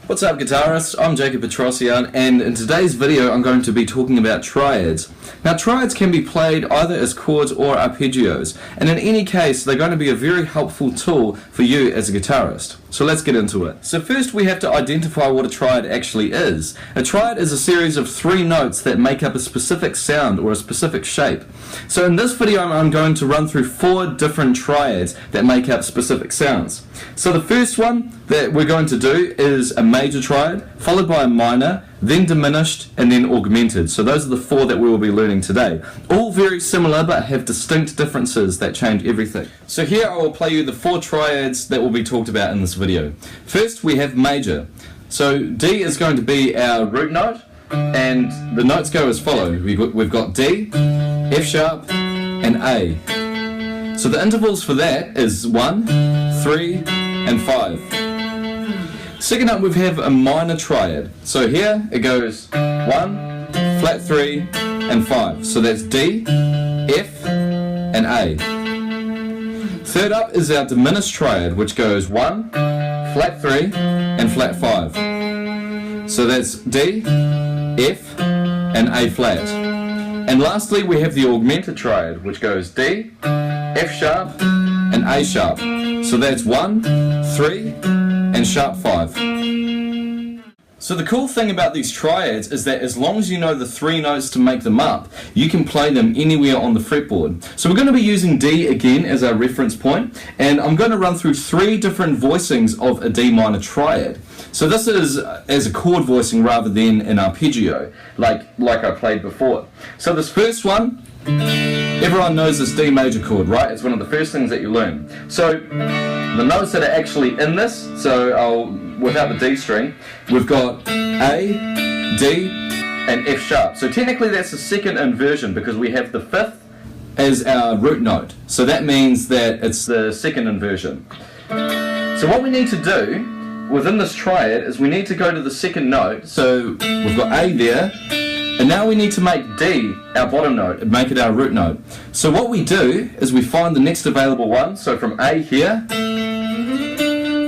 What's up guitarists, I'm Petrossian, and in today's video I'm going to be talking about triads. Now triads can be played either as chords or arpeggios, and in any case they're going to be a very helpful tool for you as a guitarist. So let's get into it. So first we have to identify what a triad actually is. A triad is a series of 3 notes that make up a specific sound or a specific shape. So in this video I'm going to run through 4 different triads that make up specific sounds. So the first one that we're going to do is a major triad, followed by a minor, then diminished, and then augmented. So those are the 4 that we will be learning today. All very similar but have distinct differences that change everything. So here I will play you the 4 triads that will be talked about in this video. First we have major. So D is going to be our root note, and the notes go as follows. We've got D, F sharp, and A. So the intervals for that is 1, 3, and 5. Second up we have a minor triad. So here it goes 1, flat 3, and 5. So that's D, F, and A. Third up is our diminished triad, which goes 1, flat 3, and flat 5. So that's D, F, and A flat. And lastly we have the augmented triad, which goes D, F sharp, and A sharp. So that's 1, 3, and sharp 5. So the cool thing about these triads is that as long as you know the 3 notes to make them up, you can play them anywhere on the fretboard. So we're going to be using D again as our reference point, and I'm going to run through 3 different voicings of a D minor triad. So this is as a chord voicing rather than an arpeggio, like I played before. So this first one, everyone knows this D major chord, right? It's one of the first things that you learn. So the notes that are actually in this, without the D string, we've got A, D, and F sharp. So technically that's the second inversion because we have the 5th as our root note. So that means that it's the second inversion. So what we need to do within this triad is we need to go to the second note. So we've got A there, and now we need to make D our bottom note and make it our root note. So what we do is we find the next available one. So from A here,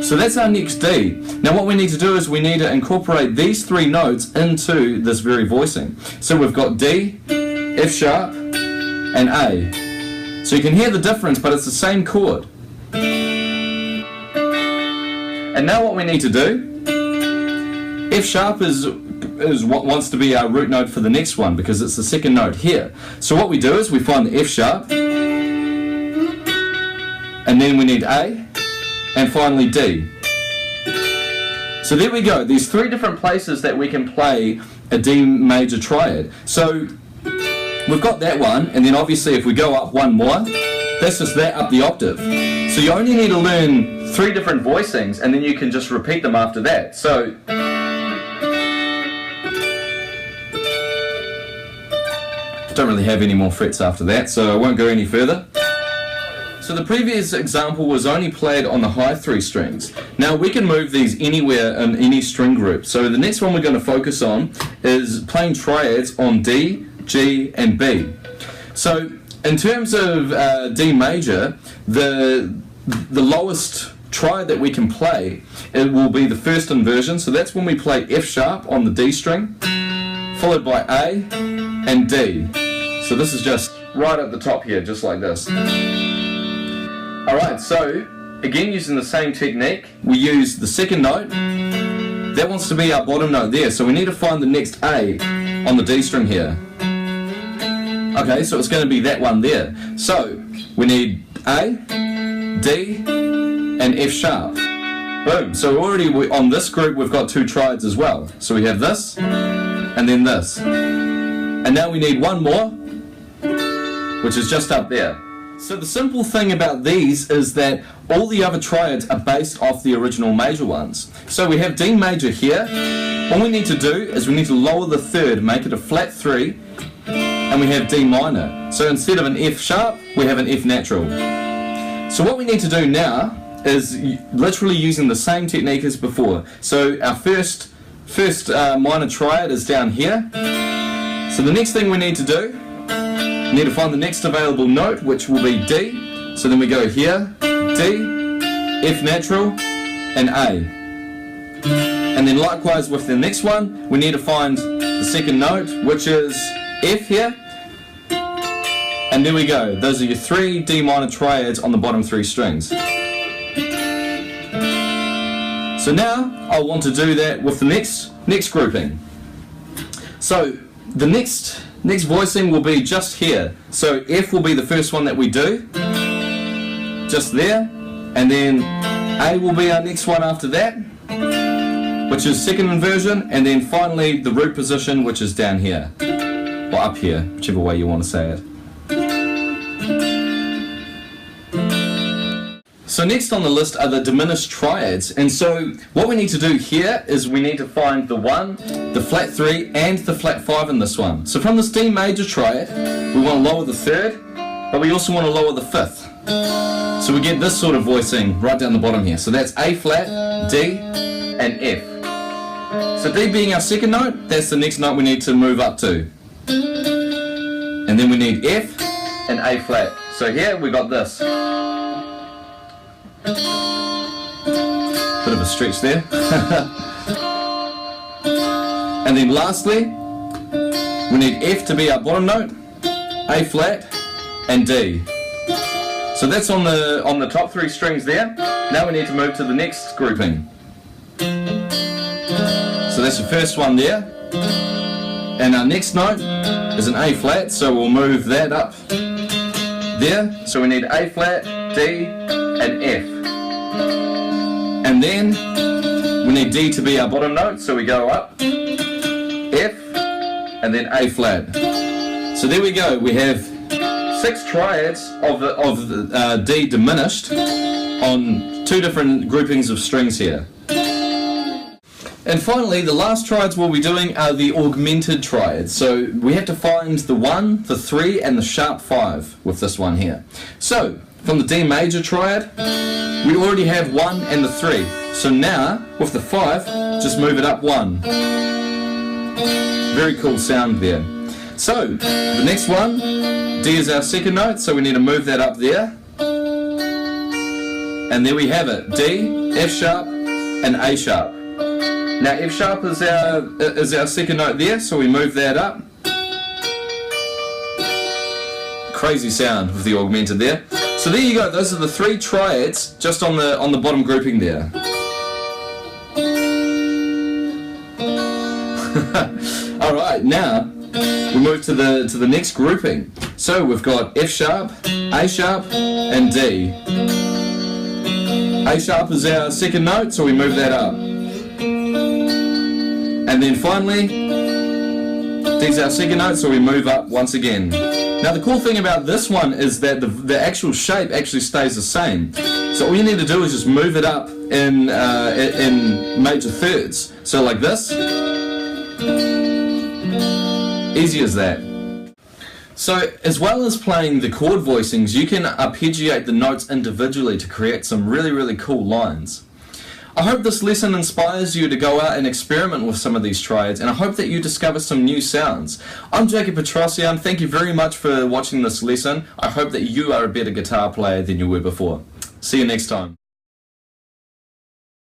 so that's our next D. Now what we need to do is we need to incorporate these 3 notes into this very voicing. So we've got D, F sharp, and A. So you can hear the difference, but it's the same chord. And now what we need to do, F sharp is what wants to be our root note for the next one because it's the second note here. So what we do is we find the F sharp, and then we need A, and finally D. So there we go, there's 3 different places that we can play a D major triad. So we've got that one, and then obviously if we go up one more, that's just that up the octave. So you only need to learn 3 different voicings and then you can just repeat them after that. So don't really have any more frets after that, so I won't go any further. So the previous example was only played on the high 3 strings. Now we can move these anywhere in any string group. So the next one we're going to focus on is playing triads on D, G, and B. So in terms of D major, the lowest triad that we can play, it will be the first inversion. So that's when we play F sharp on the D string, followed by A and D. So this is just right at the top here, just like this. Alright, so again using the same technique, we use the second note. That wants to be our bottom note there, so we need to find the next A on the D string here. Okay, so it's going to be that one there. So we need A, D, and F sharp. Boom. So already on this group we've got 2 triads as well. So we have this, and then this. And now we need one more, which is just up there. So the simple thing about these is that all the other triads are based off the original major ones. So we have D major here. All we need to do is we need to lower the 3rd, make it a flat 3, and we have D minor. So instead of an F sharp, we have an F natural. So what we need to do now is literally using the same technique as before. So our first minor triad is down here. So the next thing we need to do, we need to find the next available note, which will be D. So then we go here, D, F natural, and A. And then likewise with the next one, we need to find the second note, which is F here. And there we go. Those are your 3 D minor triads on the bottom 3 strings. So now I want to do that with the next grouping. So the next voicing will be just here. So F will be the first one that we do, just there, and then A will be our next one after that, which is second inversion, and then finally the root position, which is down here, or up here, whichever way you want to say it. So next on the list are the diminished triads, and so what we need to do here is we need to find the 1, the flat 3 and the flat 5 in this one. So from this D major triad, we want to lower the 3rd, but we also want to lower the 5th. So we get this sort of voicing right down the bottom here. So that's A flat, D and F. So D being our second note, that's the next note we need to move up to. And then we need F and A flat. So here we got this. Bit of a stretch there. And then lastly, we need F to be our bottom note, A flat and D. So that's on the top 3 strings there. Now we need to move to the next grouping. So that's the first one there. And our next note is an A flat, so we'll move that up there. So we need A flat, D and F. And then we need D to be our bottom note, so we go up, F, and then A flat. So there we go, we have 6 triads of the D diminished on 2 different groupings of strings here. And finally, the last triads we'll be doing are the augmented triads. So we have to find the 1, the 3 and the sharp 5 with this one here. So from the D major triad, we already have 1 and the 3. So now, with the 5, just move it up 1. Very cool sound there. So, the next one, D is our second note, so we need to move that up there. And there we have it, D, F sharp, and A sharp. Now F sharp is our second note there, so we move that up. Crazy sound with the augmented there. So there you go, those are the 3 triads just on the bottom grouping there. Alright, now we move to the next grouping. So we've got F sharp, A sharp and D. A sharp is our second note, so we move that up. And then finally, D's our second note, so we move up once again. Now the cool thing about this one is that the actual shape actually stays the same. So all you need to do is just move it up in major thirds. So like this. Easy as that. So as well as playing the chord voicings, you can arpeggiate the notes individually to create some really cool lines. I hope this lesson inspires you to go out and experiment with some of these triads, and I hope that you discover some new sounds. I'm Jacob Petrossian, thank you very much for watching this lesson. I hope that you are a better guitar player than you were before. See you next time.